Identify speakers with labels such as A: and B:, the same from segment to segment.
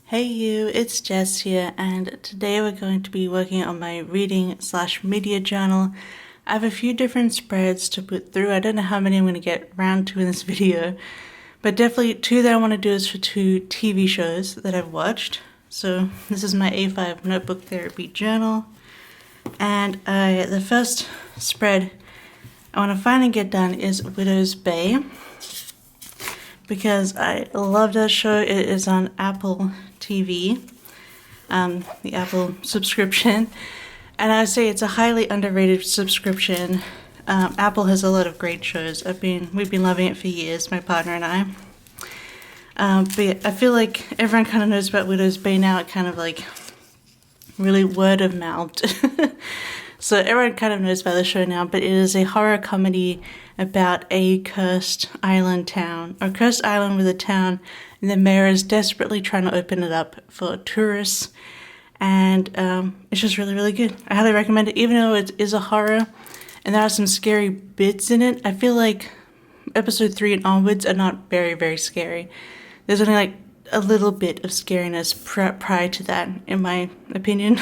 A: Hey you, it's Jess here, and today we're going to be working on my reading/media journal. I have a few different spreads to put through. I don't know how many I'm going to get round to in this video, but definitely two that I want to do is for two TV shows that I've watched. So this is my A5 notebook therapy journal, and the first spread I want to finally get done is Widow's Bay, because I love that show. It is on Apple TV, the Apple subscription, and I would say it's a highly underrated subscription. Apple has a lot of great shows. We've been loving it for years, my partner and I. But I feel like everyone kind of knows about Widow's Bay now. It kind of like really word of mouth. So everyone kind of knows about the show now, but it is a horror comedy about a cursed island town, or cursed island with a town, and the mayor is desperately trying to open it up for tourists, and it's just really, really good. I highly recommend it, even though it is a horror, and there are some scary bits in it. I feel like episode 3 and onwards are not very, very scary. There's only like a little bit of scariness prior to that, in my opinion.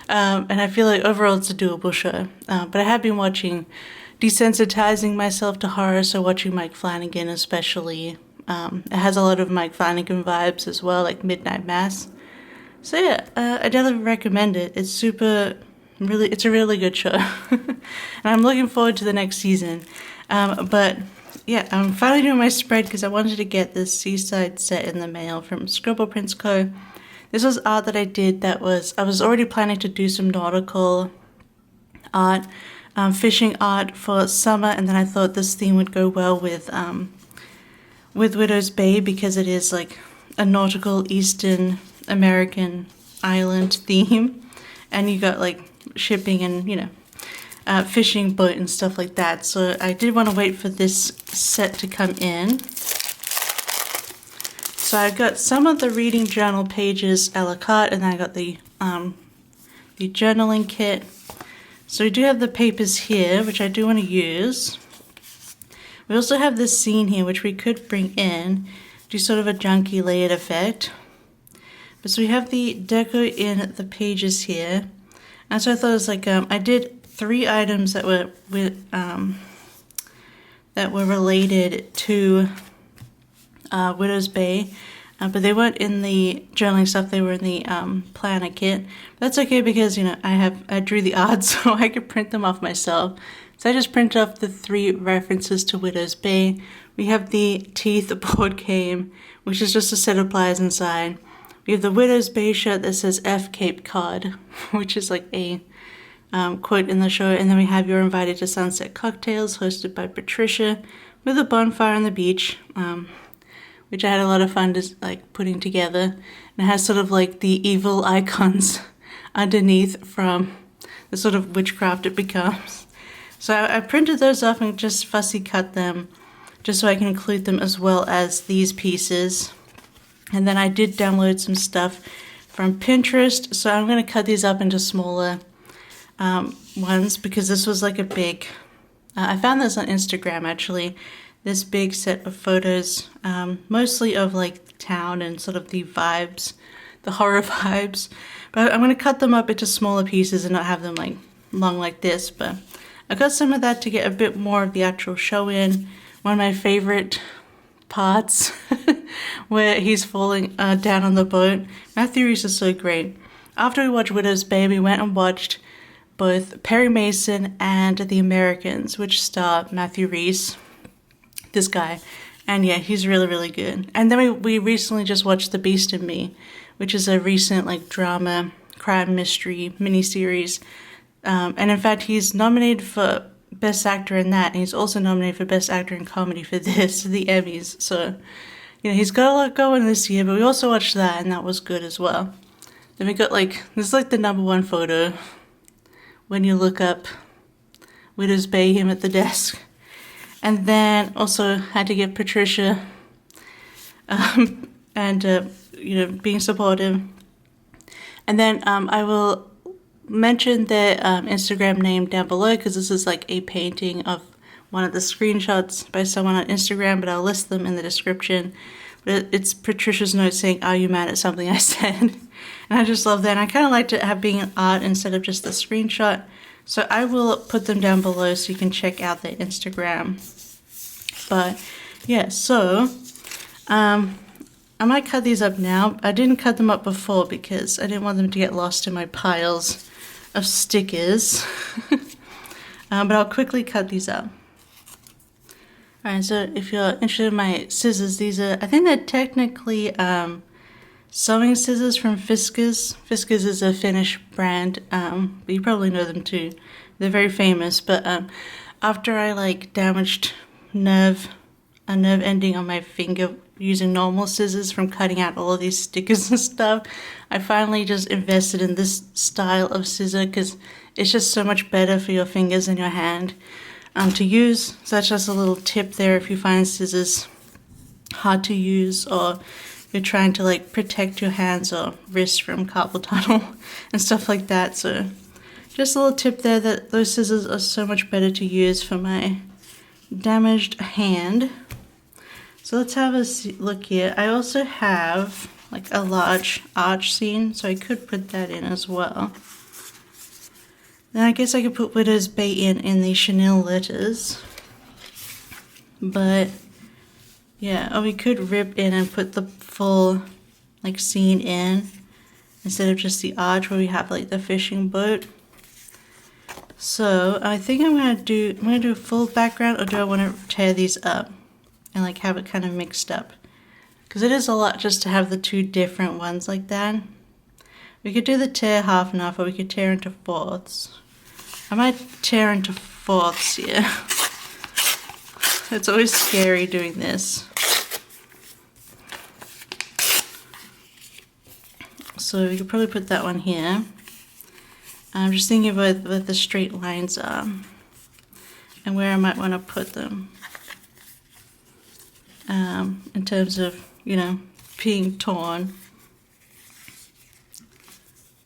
A: And I feel like overall it's a doable show. But I have been desensitizing myself to horror, so watching Mike Flanagan especially. It has a lot of Mike Flanagan vibes as well, like Midnight Mass. So yeah, I definitely recommend it. It's a really good show. And I'm looking forward to the next season. But yeah, I'm finally doing my spread because I wanted to get this seaside set in the mail from Scribble Prints Co. This was art that I did I was already planning to do some nautical art, fishing art for summer, and then I thought this theme would go well with Widow's Bay, because it is like a nautical Eastern American island theme, and you got like shipping and, fishing boat and stuff like that. So I did want to wait for this set to come in. So I got some of the reading journal pages a la carte, and then I got the journaling kit. So we do have the papers here, which I do want to use. We also have this scene here, which we could bring in, do sort of a junky layered effect. But so we have the deco in the pages here. And so I thought it was like, I did 3 items that were related to Widow's Bay, but they weren't in the journaling stuff. They were in the planner kit. That's okay, because I drew the art so I could print them off myself. So I just printed off the 3 references to Widow's Bay. We have the teeth board game, which is just a set of pliers inside. We have the Widow's Bay shirt that says F Cape Cod, which is like a quote in the show. And then we have You're Invited to Sunset Cocktails, hosted by Patricia, with a bonfire on the beach, which I had a lot of fun just like putting together. And it has sort of like the evil icons underneath from the sort of witchcraft it becomes. So I printed those off and just fussy cut them, just so I can include them as well as these pieces. And then I did download some stuff from Pinterest, so I'm going to cut these up into smaller ones, because this was like a big, I found this on Instagram actually, this big set of photos, mostly of like the town and sort of the vibes, the horror vibes. But I'm going to cut them up into smaller pieces and not have them like long like this. But I got some of that to get a bit more of the actual show in. One of my favorite parts where he's falling down on the boat. Matthew Rhys is so great. After we watched Widow's Bay, we went and watched both Perry Mason and The Americans, which star Matthew Rhys, this guy. And yeah, he's really, really good. And then we recently just watched The Beast in Me, which is a recent like drama, crime mystery miniseries. And in fact, he's nominated for Best Actor in that, and he's also nominated for Best Actor in Comedy for this, the Emmys. So, he's got a lot going this year, but we also watched that, and that was good as well. Then we got this is like the #1 photo when you look up Widow's Bay, him at the desk. And then also had to get Patricia, and, being supportive. And then I will mention their Instagram name down below, because this is like a painting of one of the screenshots by someone on Instagram, but I'll list them in the description. But it's Patricia's note saying, "Are you mad at something I said?" And I just love that. And I kind of like it have being an art instead of just the screenshot. So I will put them down below so you can check out their Instagram. But yeah, so I might cut these up now. I didn't cut them up before because I didn't want them to get lost in my piles of stickers. But I'll quickly cut these up. Alright, so if you're interested in my scissors, these are, I think they're technically sewing scissors from Fiskars. Fiskars is a Finnish brand, but you probably know them too. They're very famous, but after I like damaged a nerve ending on my finger using normal scissors from cutting out all of these stickers and stuff, I finally just invested in this style of scissor because it's just so much better for your fingers and your hand to use. So that's just a little tip there if you find scissors hard to use, or you're trying to like protect your hands or wrists from carpal tunnel and stuff like that. So just a little tip there that those scissors are so much better to use for my damaged hand. So let's have a look here. I also have like a large arch seam, so I could put that in as well. Then I guess I could put Widow's Bay in the chenille letters. But yeah, or we could rip in and put the full like scene in instead of just the arch where we have like the fishing boat. So I think I'm gonna do a full background, or do I want to tear these up and like have it kind of mixed up? Because it is a lot just to have the two different ones like that. We could do the tear half and half, or we could tear into fourths. I might tear into fourths here. It's always scary doing this. So we could probably put that one here. I'm just thinking about where the straight lines are and where I might want to put them. In terms of, you know, being torn.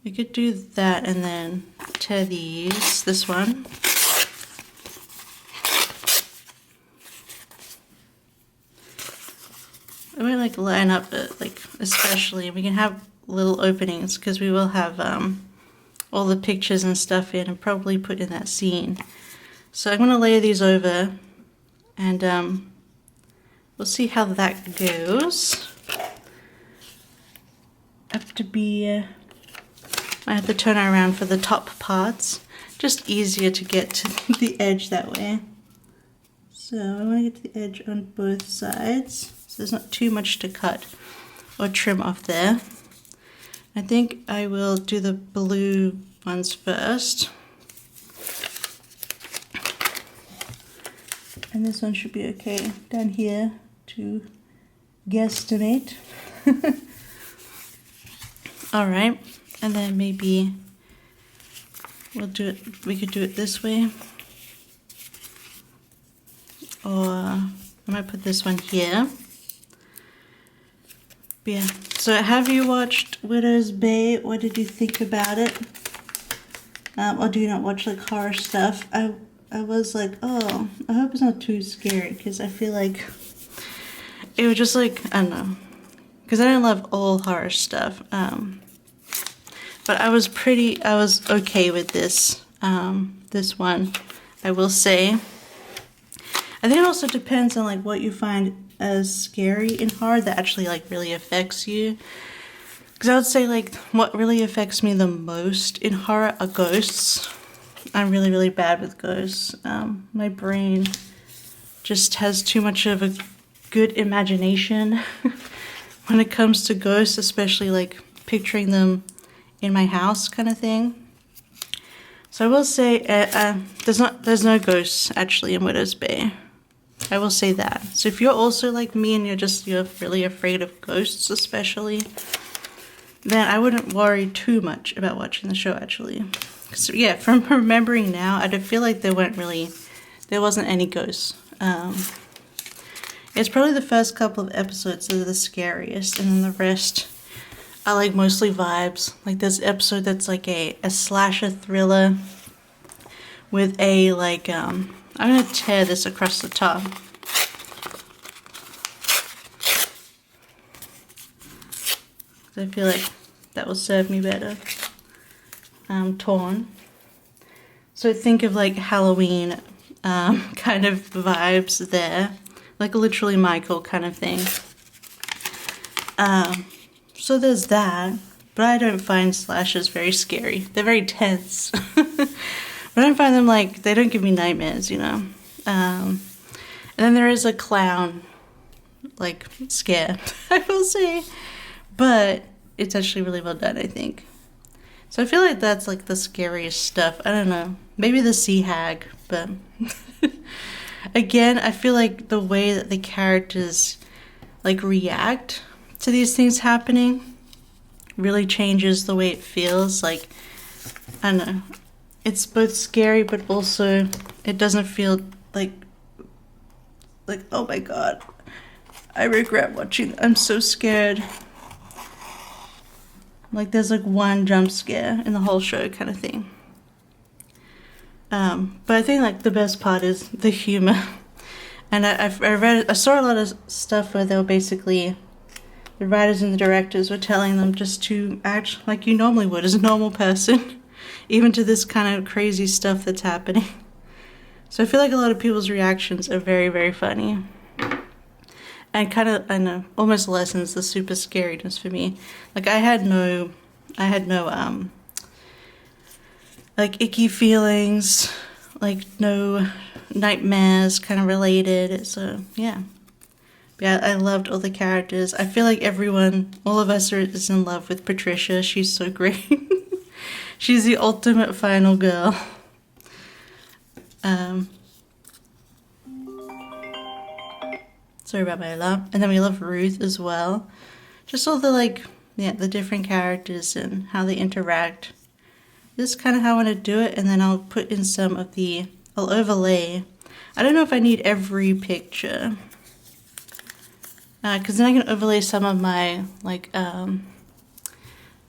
A: We could do that and then tear this one. I might like line up it, like especially, we can have little openings because we will have all the pictures and stuff in and probably put in that scene. So I'm going to layer these over and we'll see how that goes. Have to be, I have to turn it around for the top parts. Just easier to get to the edge that way. So I want to get to the edge on both sides, so there's not too much to cut or trim off there. I think I will do the blue ones first. And this one should be okay down here to guesstimate. Alright, and then maybe we'll do it, we could do it this way. Or I might put this one here. But yeah, so have you watched Widow's Bay? What did you think about it? Or do you not watch like horror stuff? I was like, oh, I hope it's not too scary, because I feel like it was just like, I don't know, because I don't love all horror stuff. But I was okay with this, this one, I will say. I think it also depends on like what you find as scary in horror that actually like really affects you. Because I would say like what really affects me the most in horror are ghosts. I'm really, really bad with ghosts. My brain just has too much of a good imagination when it comes to ghosts, especially like picturing them in my house kind of thing. So I will say there's no ghosts actually in Widow's Bay. I will say that. So if you're also like me and you're really afraid of ghosts especially, then I wouldn't worry too much about watching the show actually. So yeah, from remembering now, I feel like there wasn't any ghosts. It's probably the first couple of episodes that are the scariest, and then the rest are like mostly vibes. Like there's an episode that's like a slasher thriller with a like, I'm gonna tear this across the top. I feel like that will serve me better. Torn. So think of like Halloween kind of vibes there. Like literally Michael kind of thing. So there's that. But I don't find slashes very scary. They're very tense. But I don't find them like, they don't give me nightmares, you know. And then there is a clown, like, scare, I will say. But it's actually really well done, I think. So I feel like that's like the scariest stuff. I don't know. Maybe the sea hag, but again, I feel like the way that the characters like react to these things happening really changes the way it feels. Like, I don't know. It's both scary, but also it doesn't feel like, oh my god, I regret watching. I'm so scared. Like there's like one jump scare in the whole show kind of thing. But I think like the best part is the humor. And I saw a lot of stuff where they were basically, the writers and the directors were telling them just to act like you normally would as a normal person, even to this kind of crazy stuff that's happening. So I feel like a lot of people's reactions are very, very funny. And kind of, I know, almost lessens the super scariness for me. Like I had no like icky feelings, like no nightmares kind of related. So yeah. Yeah, I loved all the characters. I feel like all of us is in love with Patricia. She's so great. She's the ultimate final girl. Sorry about my alarm. And then we love Ruth as well. Just all the the different characters and how they interact. This is kind of how I want to do it. And then I'll put in some of I'll overlay. I don't know if I need every picture. Because then I can overlay some of my,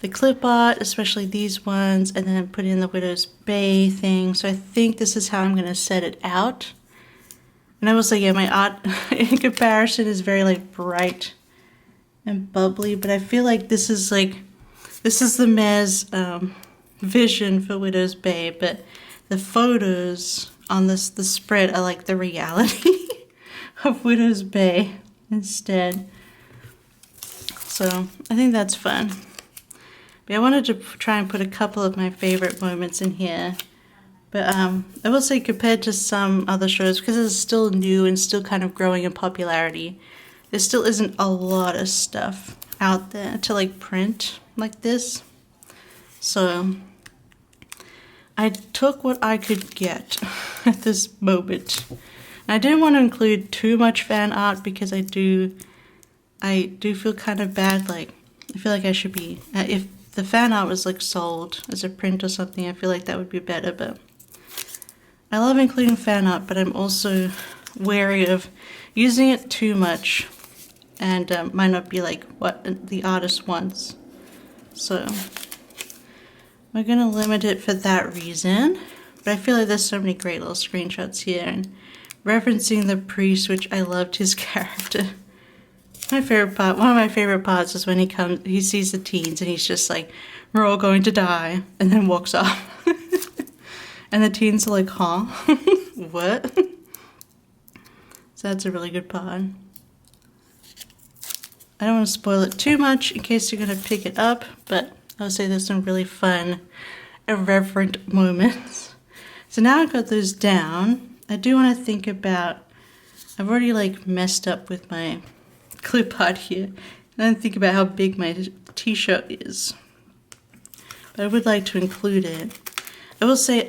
A: the clip art, especially these ones, and then put in the Widow's Bay thing. So I think this is how I'm going to set it out. And I will say, yeah, my art in comparison is very, bright and bubbly, but I feel like this is the mayor's vision for Widow's Bay, but the photos on the spread are like the reality of Widow's Bay instead. So I think that's fun. But I wanted to try and put a couple of my favorite moments in here. But I will say compared to some other shows, because it's still new and still kind of growing in popularity, there still isn't a lot of stuff out there to print like this. So I took what I could get at this moment. And I didn't want to include too much fan art because I do feel kind of bad. I feel like I should be, if the fan art was sold as a print or something, I feel like that would be better. But I love including fan art, but I'm also wary of using it too much and might not be what the artist wants. So we're going to limit it for that reason. But I feel like there's so many great little screenshots here, and referencing the priest, which I loved his character. One of my favorite parts is when he sees the teens and he's just like, we're all going to die, and then walks off. And the teens are like, huh? What? So that's a really good part. I don't want to spoil it too much in case you're going to pick it up, but I'll say there's some really fun, irreverent moments. So now I've got those down, I do want to think about, I've already messed up with my clip art here. And then think about how big my t-shirt is. But I would like to include it. I will say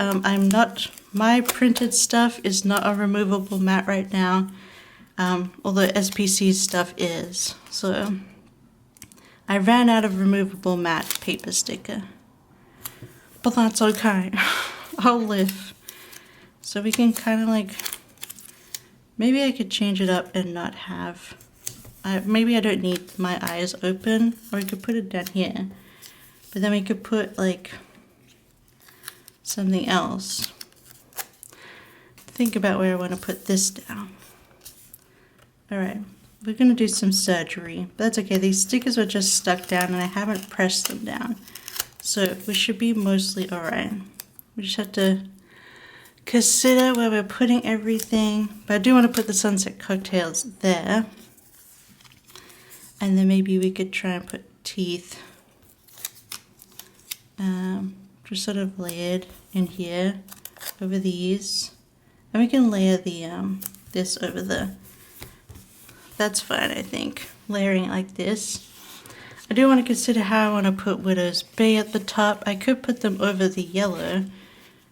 A: my printed stuff is not a removable mat right now, although SPC's stuff is. So I ran out of removable matte paper sticker. But that's okay. I'll live. So we can kind of maybe I could change it up and not have, maybe I don't need my eyes open, or we could put it down here. But then we could put something else. Think about where I want to put this down. Alright, we're gonna do some surgery. But that's okay, these stickers are just stuck down and I haven't pressed them down. So we should be mostly alright. We just have to consider where we're putting everything. But I do want to put the sunset cocktails there. And then maybe we could try and put teeth just sort of layered in here over these. And we can layer the this over the, that's fine I think, layering it like this. I do want to consider how I want to put Widow's Bay at the top. I could put them over the yellow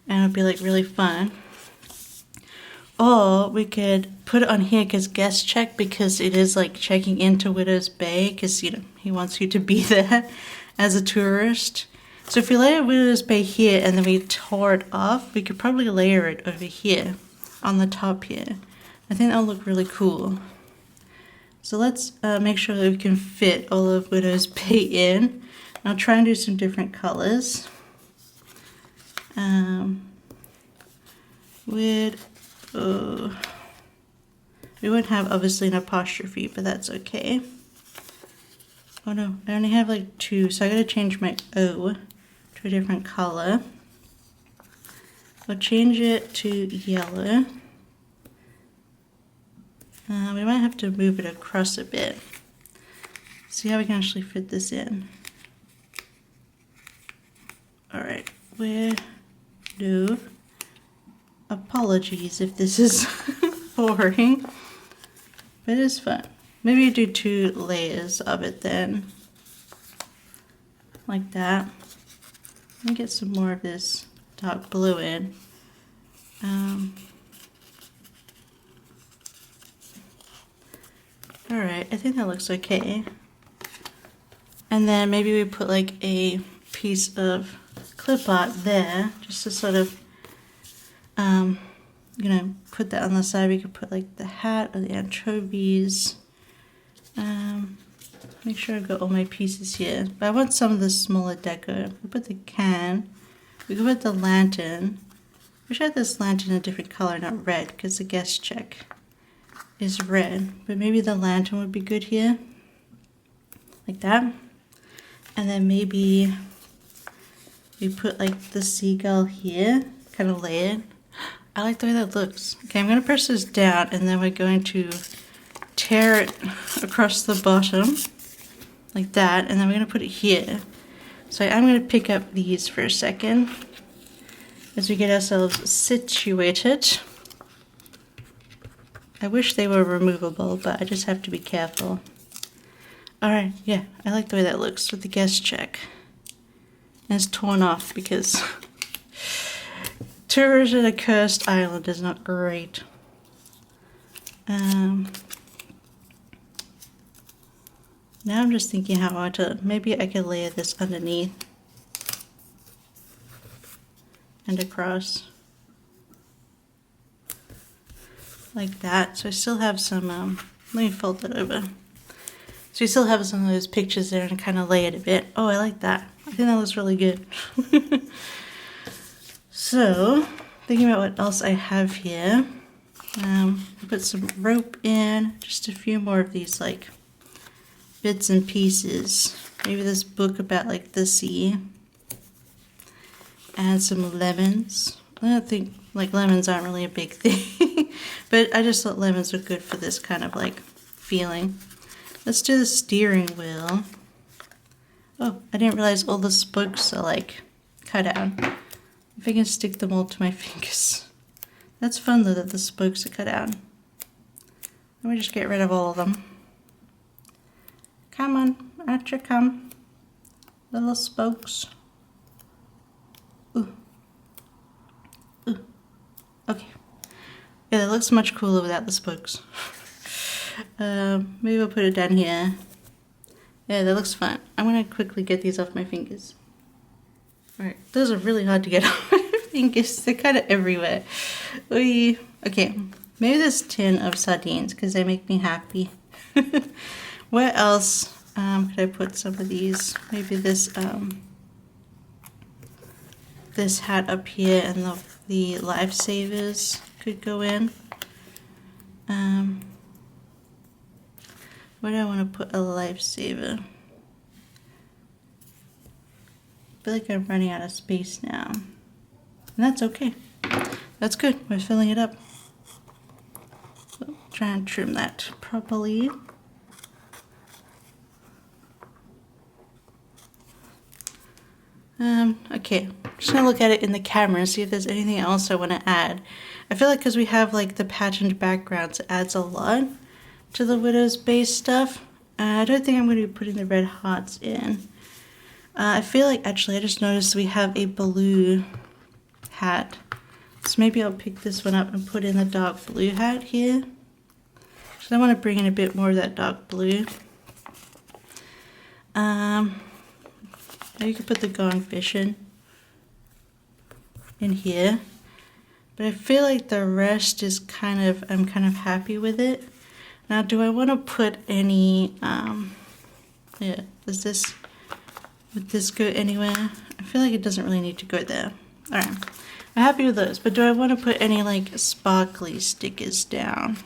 A: and it'd be like really fun. Or we could put it on here because guest check, because it is like checking into Widow's Bay, because you know he wants you to be there as a tourist. So if we layer Widow's Bay here and then we tore it off, we could probably layer it over here on the top here. I think that'll look really cool. So let's make sure that we can fit all of Widow's Bay in. I'll try and do some different colors. We won't have obviously an apostrophe, but that's okay. Oh no, I only have like 2, so I gotta change my O to a different color. I'll change it to yellow. We might have to move it across a bit. See how we can actually fit this in. Alright, apologies if this is boring, but it is fun. Maybe do 2 layers of it then, like that. Let me get some more of this dark blue in. Alright, I think that looks okay. And then maybe we put like a piece of clip art there, just to sort of you know, put that on the side. We could put like the hat or the anchovies. Make sure I've got all my pieces here. But I want some of the smaller deco. We put the can. We could put the lantern. Wish I had this lantern in a different color, not red, because the guest check is red. But maybe the lantern would be good here. Like that. And then maybe we put like the seagull here, kind of layered. I like the way that looks. Okay, I'm going to press this down and then we're going to tear it across the bottom like that, and then we're going to put it here. So I'm going to pick up these for a second as we get ourselves situated. I wish they were removable, but I just have to be careful. Alright, yeah, I like the way that looks with the guest check. And it's torn off because tours at a cursed island is not great. Now I'm just thinking how I want to, maybe I could layer this underneath and across like that. So I still have some, let me fold it over. So you still have some of those pictures there and kind of lay it a bit. Oh, I like that. I think that looks really good. So, thinking about what else I have here. Put some rope in, just a few more of these like bits and pieces. Maybe this book about like the sea. Add some lemons. I don't think, like, lemons aren't really a big thing. But I just thought lemons were good for this kind of like feeling. Let's do the steering wheel. Oh, I didn't realize all the spokes are like cut out. If I can stick them all to my fingers. That's fun though that the spokes are cut out. Let me just get rid of all of them. Come on, out you come. Little spokes. Ooh. Ooh. Okay. Yeah, that looks much cooler without the spokes. Maybe I'll put it down here. Yeah, that looks fun. I'm gonna quickly get these off my fingers. Alright, those are really hard to get off my fingers. They're kind of everywhere. Oy. Okay, maybe this tin of sardines because they make me happy. Where else could I put some of these? Maybe this this hat up here and the lifesavers could go in. Where do I want to put a lifesaver? I feel like I'm running out of space now. And that's okay. That's good. We're filling it up. So try and trim that properly. Okay, just gonna look at it in the camera and see if there's anything else I want to add. I feel like because we have like the patterned backgrounds, it adds a lot to the Widow's Bay stuff. I don't think I'm going to be putting the red hearts in. I feel like actually I just noticed we have a blue hat. So maybe I'll pick this one up and put in the dark blue hat here. So I want to bring in a bit more of that dark blue. You could put the gone fishing in here, but I feel like the rest is I'm kind of happy with it. Now, do I want to put any, would this go anywhere? I feel like it doesn't really need to go there. All right, I'm happy with those, but do I want to put any like sparkly stickers down?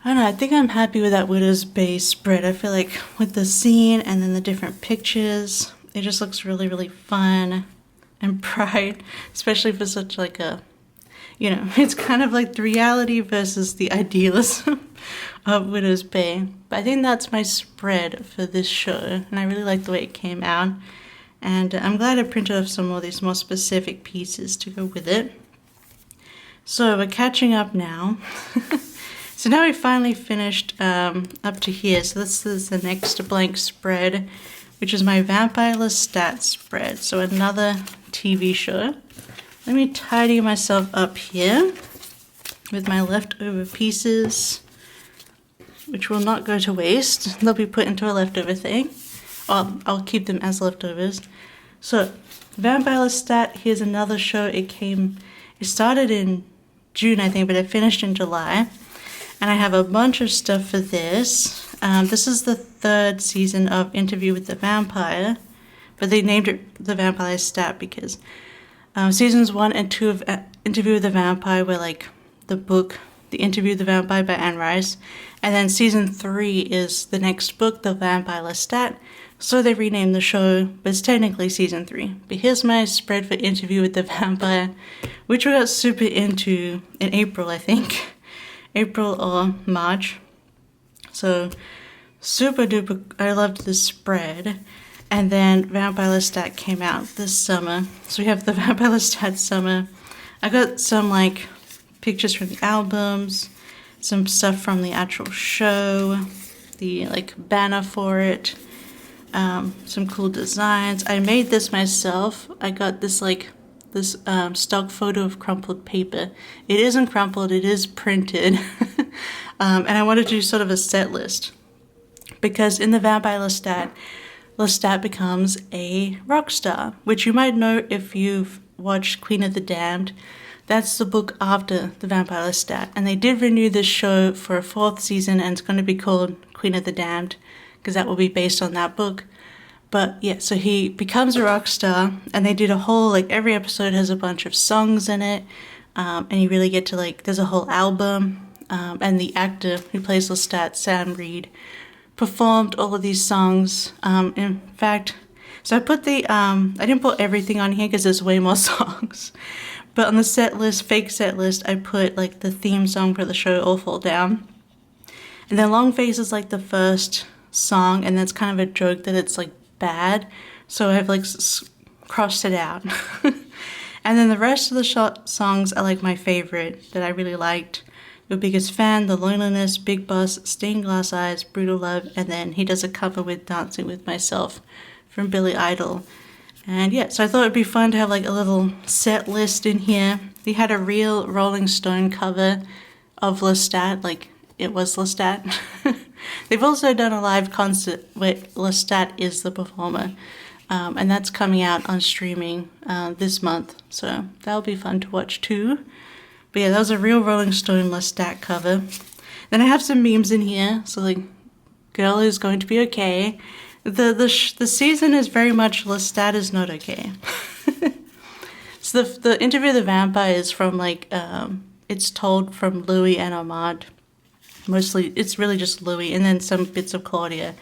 A: I don't know, I think I'm happy with that Widow's Bay spread. I feel like with the scene and then the different pictures, it just looks really, really fun and bright, especially for such like a, you know, it's kind of like the reality versus the idealism of Widow's Bay. But I think that's my spread for this show, and I really like the way it came out. And I'm glad I printed off some of these more specific pieces to go with it. So we're catching up now. So now we finally finished up to here. So this is the next blank spread, which is my Vampire Lestat spread. So another TV show. Let me tidy myself up here with my leftover pieces, which will not go to waste. They'll be put into a leftover thing. I'll keep them as leftovers. So Vampire Lestat, here's another show. It started in June, I think, but it finished in July. And I have a bunch of stuff for this. This is the 3rd season of Interview with the Vampire, but they named it the Vampire Lestat because seasons 1 and 2 of Interview with the Vampire were like the book, The Interview with the Vampire by Anne Rice, and then season 3 is the next book, The Vampire Lestat. So they renamed the show, but it's technically season 3. But here's my spread for Interview with the Vampire, which we got super into in April, I think. April or March. So super duper, I loved this spread. And then Vampire Lestat came out this summer. So we have the Vampire Lestat summer. I got some like pictures from the albums, some stuff from the actual show, the like banner for it, some cool designs. I made this myself. I got this stock photo of crumpled paper. It isn't crumpled, it is printed. And I wanted to do sort of a set list. Because in the Vampire Lestat, Lestat becomes a rock star, which you might know if you've watched Queen of the Damned. That's the book after the Vampire Lestat. And they did renew this show for a 4th season, and it's going to be called Queen of the Damned, because that will be based on that book. But yeah, so he becomes a rock star, and they did a whole, like, every episode has a bunch of songs in it, and you really get to, like, there's a whole album, and the actor who plays Lestat, Sam Reed, performed all of these songs. In fact, so I put I didn't put everything on here because there's way more songs, but on the set list, fake set list, I put, like, the theme song for the show, All Fall Down, and then Long Face is, like, the first song, and that's kind of a joke that it's, like, bad, so I've like crossed it out. And then the rest of the songs are like my favorite that I really liked. Your Biggest Fan, The Loneliness, Big Boss, Stained Glass Eyes, Brutal Love, and then he does a cover with Dancing With Myself from Billy Idol. And yeah, so I thought it'd be fun to have like a little set list in here. They had a real Rolling Stone cover of Lestat, like it was Lestat. They've also done a live concert where Lestat is the performer, and that's coming out on streaming this month, so that'll be fun to watch too. But yeah, that was a real Rolling Stone Lestat cover. Then I have some memes in here, so like, girl is going to be okay. The season is very much Lestat is not okay. So the Interview with the Vampire is from like, it's told from Louis and Ahmad. Mostly, it's really just Louis and then some bits of Claudia.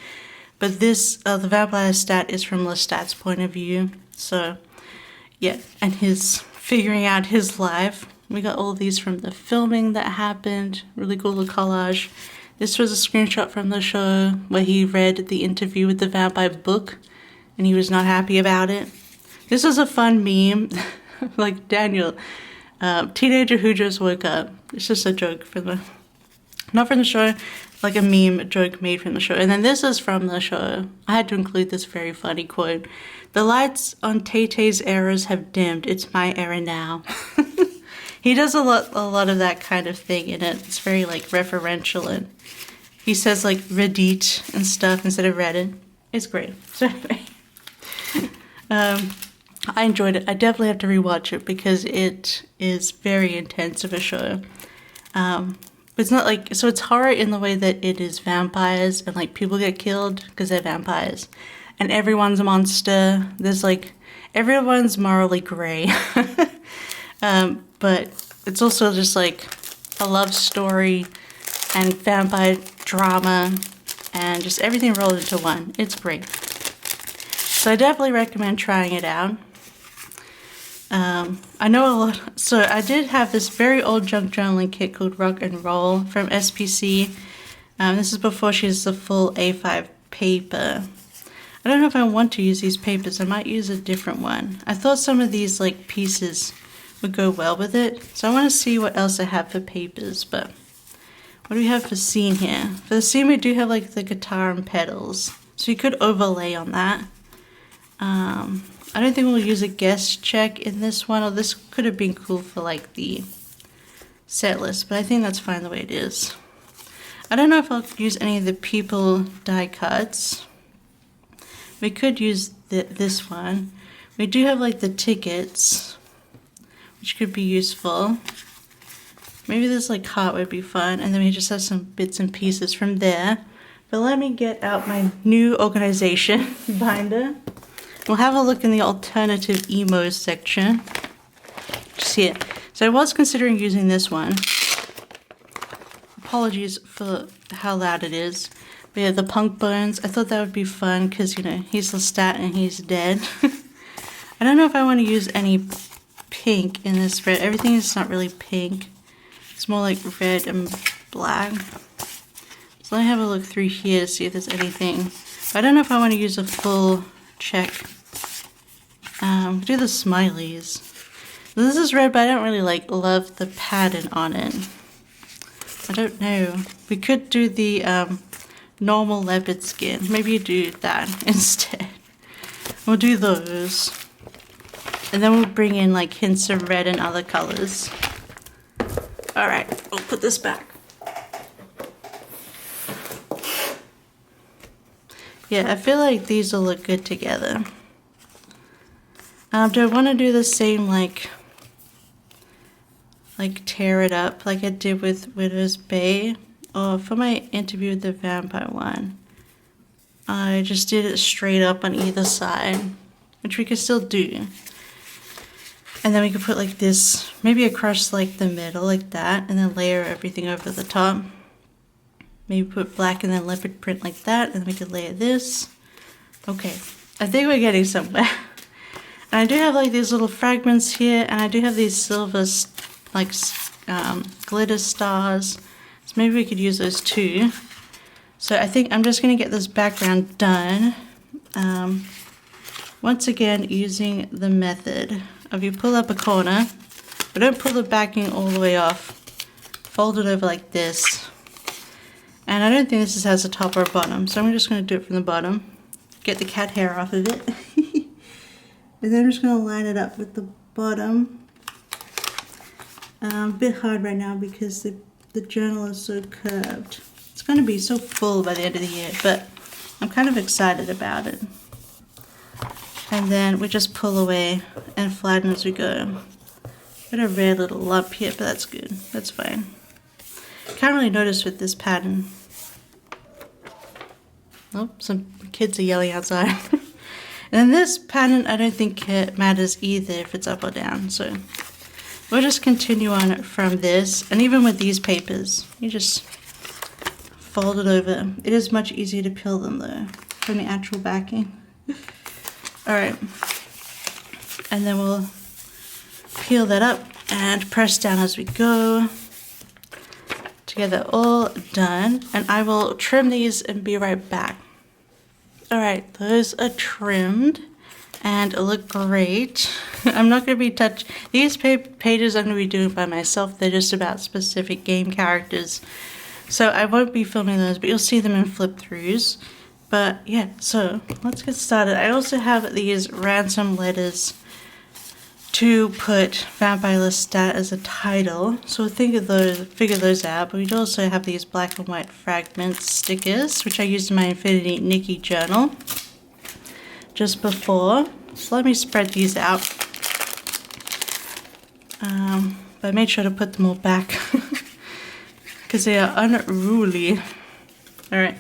A: But this, the vampire Lestat is from Lestat's point of view. So, yeah, and his figuring out his life. We got all these from the filming that happened. Really cool, the collage. This was a screenshot from the show where he read the interview with the vampire book and he was not happy about it. This was a fun meme. Like Daniel, teenager who just woke up. It's just a joke from the, not from the show, like a meme joke made from the show. And then this is from the show. I had to include this very funny quote. The lights on Tay-Tay's eras have dimmed. It's my era now. He does a lot of that kind of thing in it. It's very like referential, and he says like Reddit and stuff instead of Reddit. It's great. So anyway, I enjoyed it. I definitely have to rewatch it because it is very intense of a show. It's not like, so it's horror in the way that it is vampires and like people get killed because they're vampires. And everyone's a monster. There's like, everyone's morally gray. But it's also just like a love story and vampire drama and just everything rolled into one. It's great. So I definitely recommend trying it out. I know a lot, so I did have this very old junk journaling kit called Rock and Roll from SPC. This is before she has the full A5 paper. I don't know if I want to use these papers. I might use a different one. I thought some of these like pieces would go well with it. So I want to see what else I have for papers, but what do we have for scene here? For the scene we do have like the guitar and pedals. So you could overlay on that. I don't think we'll use a guest check in this one, or this could have been cool for like the set list, but I think that's fine the way it is. I don't know if I'll use any of the people die cuts. We could use this one. We do have like the tickets, which could be useful. Maybe this like heart would be fun, and then we just have some bits and pieces from there. But let me get out my new organization binder. We'll have a look in the alternative emos section. Just here. So I was considering using this one. Apologies for how loud it is. But yeah, the punk bones. I thought that would be fun because, you know, he's Lestat and he's dead. I don't know if I want to use any pink in this red. Everything is not really pink. It's more like red and black. So let me have a look through here to see if there's anything. But I don't know if I want to use a full check. Do the smileys. This is red, but I don't really love the pattern on it. I don't know. We could do the normal leopard skin. Maybe do that instead. We'll do those. And then we'll bring in like hints of red and other colors. Alright, we'll put this back. Yeah, I feel like these will look good together. Do I want to do the same like tear it up like I did with Widow's Bay? Or for my interview with the vampire one, I just did it straight up on either side, which we could still do. And then we could put like this, maybe across like the middle like that, and then layer everything over the top. Maybe put black and then leopard print like that, and then we could layer this. Okay, I think we're getting somewhere. And I do have like these little fragments here, and I do have these silver like glitter stars. So maybe we could use those too. So I think I'm just going to get this background done. Once again, using the method of you pull up a corner, but don't pull the backing all the way off. Fold it over like this. And I don't think this has a top or a bottom, so I'm just going to do it from the bottom. Get the cat hair off of it. And then I'm just going to line it up with the bottom. A bit hard right now because the journal is so curved. It's going to be so full by the end of the year, but I'm kind of excited about it. And then we just pull away and flatten as we go. Got a red little lump here, but that's good. That's fine. Can't really notice with this pattern. Oh, some kids are yelling outside. And then this pattern, I don't think it matters either if it's up or down. So we'll just continue on from this. And even with these papers, you just fold it over. It is much easier to peel them though from the actual backing. Alright, and then we'll peel that up and press down as we go to get that all done, and I will trim these and be right back. Alright, those are trimmed and look great. I'm not going to be touching these pages. I'm going to be doing by myself. They're just about specific game characters, so I won't be filming those, but you'll see them in flip throughs. But yeah, so let's get started. I also have these ransom letters to put Vampire Lestat as a title, so figure those out. But we also have these black and white fragments stickers, which I used in my Infinity Nikki journal just before. So let me spread these out. But I made sure to put them all back because they are unruly. Alright,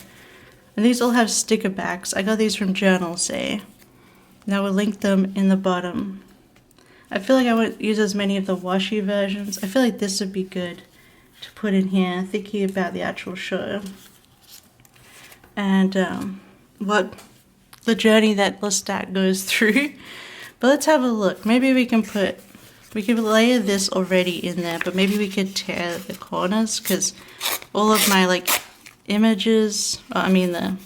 A: and these all have sticker backs. I got these from Journal Say, and I will link them in the bottom. I feel like I won't use as many of the washi versions. I feel like this would be good to put in here, thinking about the actual show. And what the journey that Lestat goes through. But let's have a look. Maybe we can layer this already in there, but maybe we could tear the corners, because all of my like images, the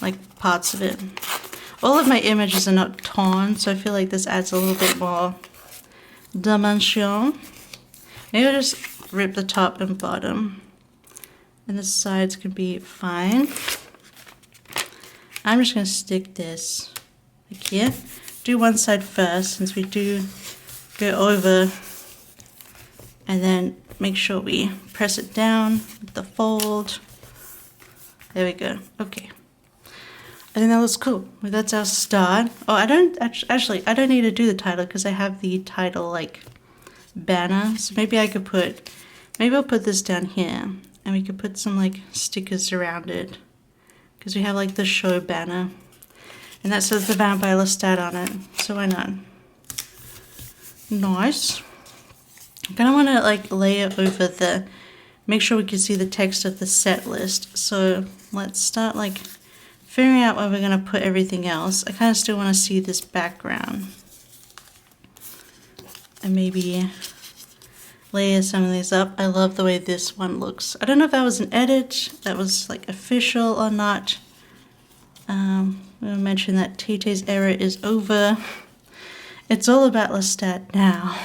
A: like parts of it, all of my images are not torn, so I feel like this adds a little bit more dimension. Maybe I'll just rip the top and bottom, and the sides can be fine. I'm just going to stick this like here. Do one side first, since we do go over, and then make sure we press it down with the fold. There we go. Okay. I think that looks cool. Well, that's our start. Oh, I don't need to do the title because I have the title like banner. So maybe I'll put this down here, and we could put some like stickers around it, because we have like the show banner, and that says the Vampire Lestat on it. So why not? Nice. I kind of want to like layer over make sure we can see the text of the set list. So let's start like figuring out where we're going to put everything else. I kind of still want to see this background, and maybe layer some of these up. I love the way this one looks. I don't know if that was an edit, that was like official or not. I'm going to mention that TT's era is over. It's all about Lestat now.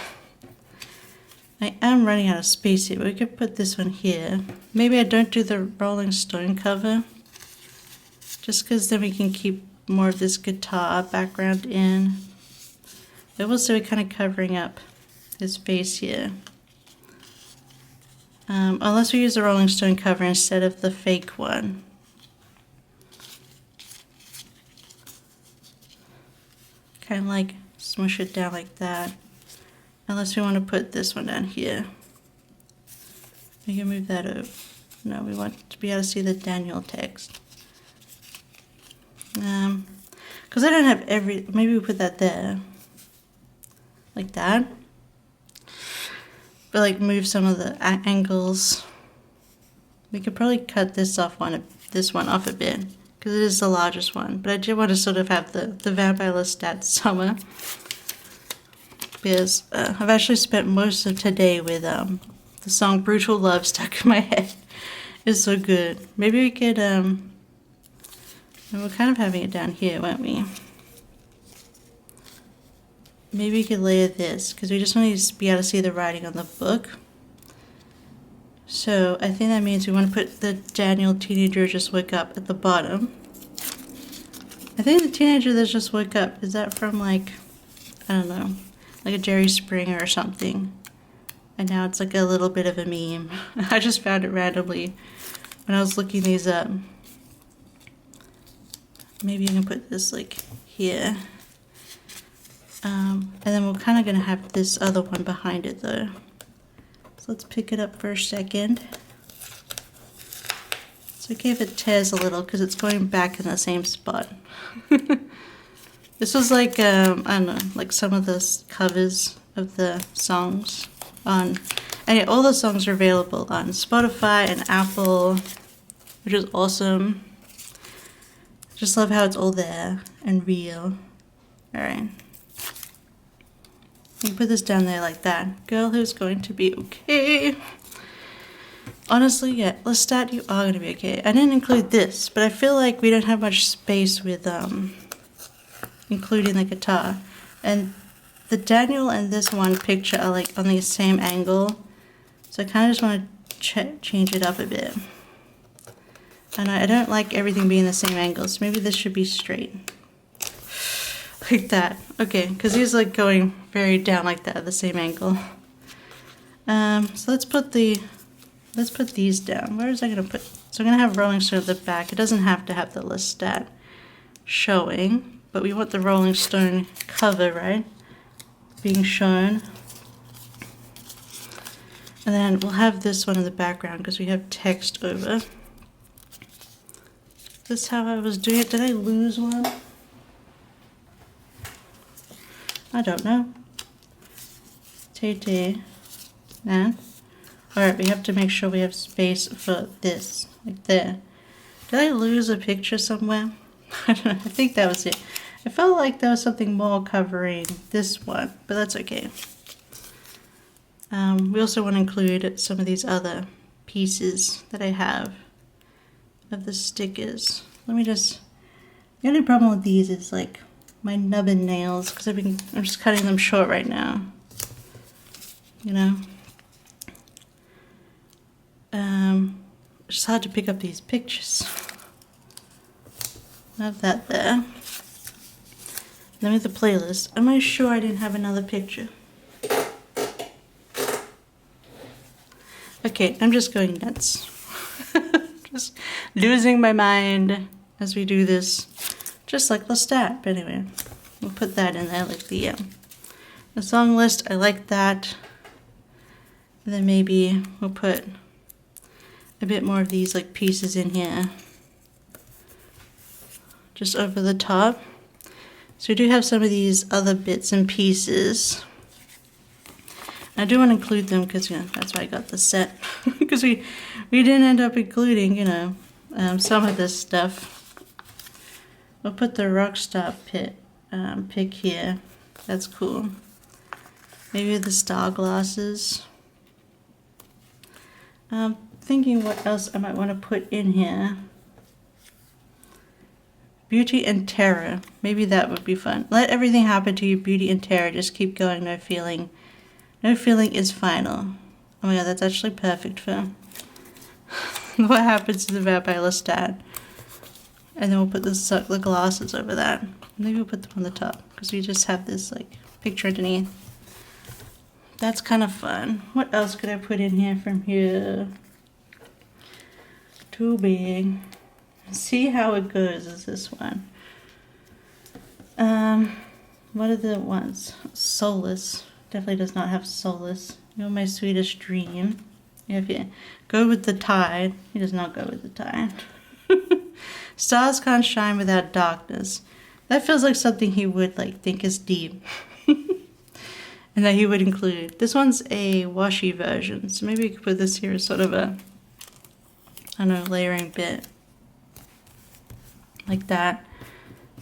A: I am running out of space here, but we could put this one here. Maybe I don't do the Rolling Stone cover, just because then we can keep more of this guitar background in. But also we're kind of covering up his face here. Unless we use the Rolling Stone cover instead of the fake one. Kind of like smush it down like that. Unless we want to put this one down here. We can move that over. No, we want to be able to see the Daniel text. Because I don't have maybe we put that there. Like that. But like move some of the angles. We could probably cut this one off a bit, because it is the largest one. But I did want to sort of have the Vampire Lestat summer, because I've actually spent most of today with the song Brutal Love stuck in my head. It's so good. Maybe we could we're kind of having it down here, weren't we? Maybe we could layer this, because we just want to be able to see the writing on the book. So I think that means we want to put the Daniel teenager just woke up at the bottom. I think the teenager that just woke up, is that from like, I don't know, like a Jerry Springer or something? And now it's like a little bit of a meme. I just found it randomly when I was looking these up. Maybe I can put this like here. And then we're kind of going to have this other one behind it though. So let's pick it up for a second. It's okay if it tears a little, because it's going back in the same spot. This was like, I don't know, like some of the covers of the songs on, And yeah, all the songs are available on Spotify and Apple, which is awesome. Just love how it's all there and real. Alright. You put this down there like that. Girl who's going to be okay. Honestly, yeah, Lestat, you are going to be okay. I didn't include this, but I feel like we don't have much space with including the guitar. And the Daniel and this one picture are like on the same angle. So I kind of just want to change it up a bit. And I don't like everything being the same angle, so maybe this should be straight. Like that. Okay, because he's like going very down like that at the same angle. So let's put these down. Where is I gonna put? So I'm gonna have Rolling Stone at the back. It doesn't have to have the Lestat showing, but we want the Rolling Stone cover, right? Being shown. And then we'll have this one in the background because we have text over. Is this how I was doing it? Did I lose one? I don't know. TT. Nah. Alright, we have to make sure we have space for this. Like there. Did I lose a picture somewhere? I don't know. I think that was it. I felt like there was something more covering this one, but that's okay. We also want to include some of these other pieces that I have of the stickers. Let me just... The only problem with these is like my nubbin nails, because I'm just cutting them short right now. You know? It's just hard to pick up these pictures. Have that there. Then with the playlist, am I sure I didn't have another picture? Okay, I'm just going nuts. Just losing my mind as we do this. Just like Lestat, but anyway. We'll put that in there, like the song list. I like that. And then maybe we'll put a bit more of these like pieces in here. Just over the top. So we do have some of these other bits and pieces. I do want to include them because, you know, that's why I got the set. Because we didn't end up including, you know, some of this stuff. We'll put the Rockstar pick here. That's cool. Maybe the star glasses. Thinking what else I might want to put in here. Beauty and terror. Maybe that would be fun. Let everything happen to you, beauty and terror. Just keep going, no feeling. No feeling is final. Oh my god, that's actually perfect for what happens to the vampire Lestat. And then we'll put the glasses over that. Maybe we'll put them on the top because we just have this like picture underneath. That's kind of fun. What else could I put in here from here? Too big. See how it goes is this one. What are the ones? Solace. Definitely does not have solace. You're my sweetest dream. If you go with the tide. He does not go with the tide. Stars can't shine without darkness. That feels like something he would like think is deep. And that he would include. This one's a washi version. So maybe we could put this here as sort of a, I don't know, layering bit. Like that.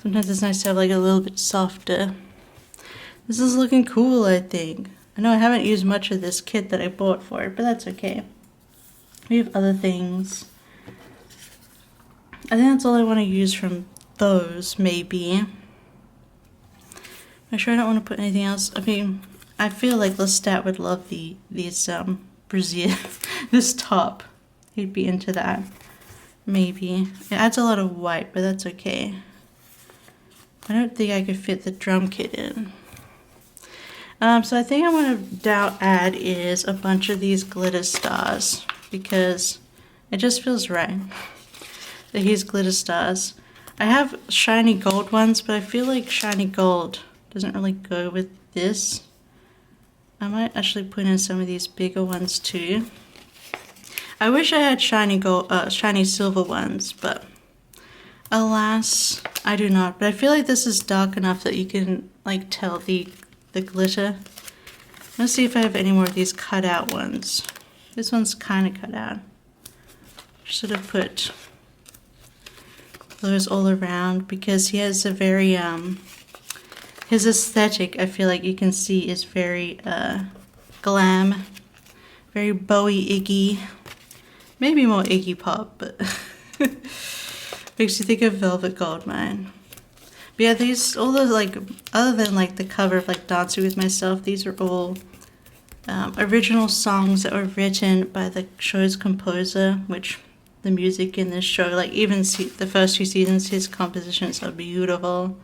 A: Sometimes it's nice to have like a little bit softer. This is looking cool, I think. I know I haven't used much of this kit that I bought for it, but that's okay. We have other things. I think that's all I want to use from those, maybe. I'm sure I don't want to put anything else. I mean, I feel like Lestat would love these brassiere, this top. He'd be into that. Maybe. It adds a lot of white, but that's okay. I don't think I could fit the drum kit in. So I think I want to add is a bunch of these glitter stars because it just feels right that he's glitter stars. I have shiny gold ones, but I feel like shiny gold doesn't really go with this. I might actually put in some of these bigger ones too. I wish I had shiny silver ones, but alas, I do not. But I feel like this is dark enough that you can like tell the glitter. Let's see if I have any more of these cut out ones. This one's kind of cut out. Should have put those all around because he has a very, his aesthetic, I feel like you can see, is very glam, very Bowie Iggy, maybe more Iggy Pop, but makes you think of Velvet Goldmine. But yeah, these, all the, like, other than like the cover of like Dancing With Myself, these are all original songs that were written by the show's composer, which the music in this show, like even the first 2 seasons, his compositions are beautiful.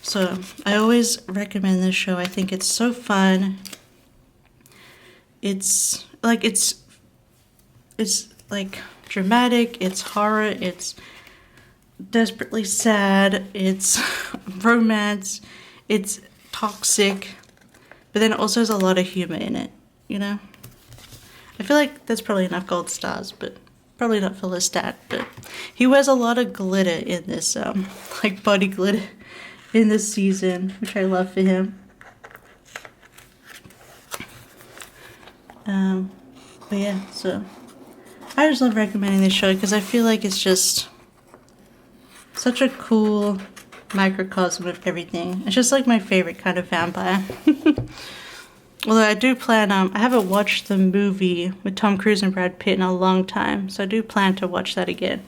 A: So I always recommend this show. I think it's so fun. It's like dramatic, it's horror, it's desperately sad, it's romance, it's toxic, but then it also has a lot of humor in it, you know? I feel like that's probably enough gold stars, but probably not for Lestat, but he wears a lot of glitter in this, like body glitter in this season, which I love for him. But yeah, so I just love recommending this show because I feel like it's just such a cool microcosm of everything. It's just like my favorite kind of vampire. Although I do plan, I haven't watched the movie with Tom Cruise and Brad Pitt in a long time, so I do plan to watch that again.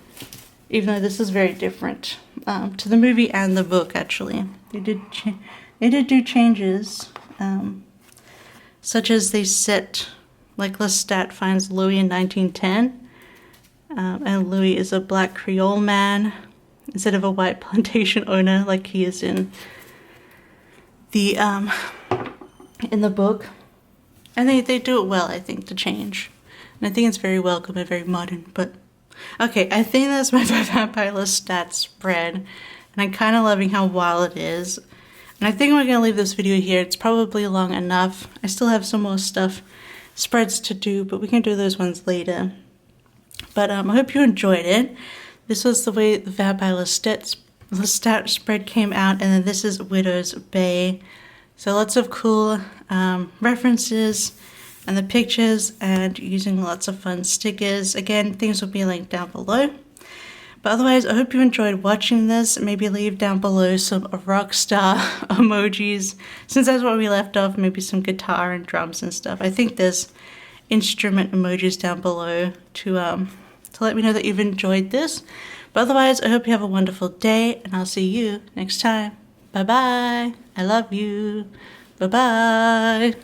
A: Even though this is very different to the movie and the book, actually. They did do changes, such as they set, like Lestat finds Louis in 1910, and Louis is a black Creole man instead of a white plantation owner like he is in the book. And they do it well, I think, to change. And I think it's very welcome and very modern, but okay, I think that's my Vampire Lestat spread, and I'm kind of loving how wild it is. And I think we're going to leave this video here. It's probably long enough. I still have some more spreads to do, but we can do those ones later. But I hope you enjoyed it. This was the way the Vampire Lestat spread came out, and then this is Widow's Bay. So lots of cool references and the pictures, and using lots of fun stickers. Again, things will be linked down below. But otherwise, I hope you enjoyed watching this. Maybe leave down below some rock star emojis, since that's where we left off. Maybe some guitar and drums and stuff. I think there's instrument emojis down below to let me know that you've enjoyed this. But otherwise, I hope you have a wonderful day, and I'll see you next time. Bye bye. I love you. Bye bye.